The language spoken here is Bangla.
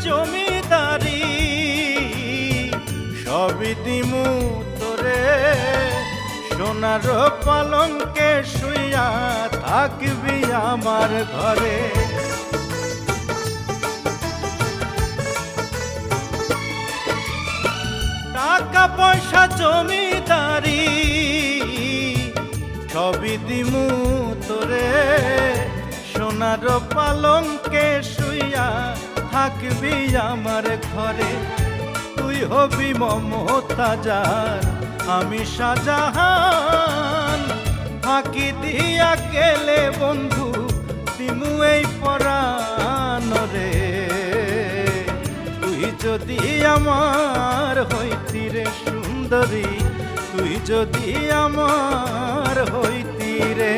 জমিদারি সবই দিমু তোরে, সোনার পালঙ্কে শুইয়া থাকবি আমার ঘরে। টাকা পয়সা জমিদারি সবই দিমু তোরে, সোনার পালঙ্কে শুইয়া থাকবি আমার ঘরে। তুই হবি মমতাজার, আমি শাহজাহান, ফাঁকি দিয়া গেলে বন্ধু দিমু এই পরাণ রে। তুই যদি আমার হইতি রে সুন্দরী, তুই যদি আমার হইতি রে।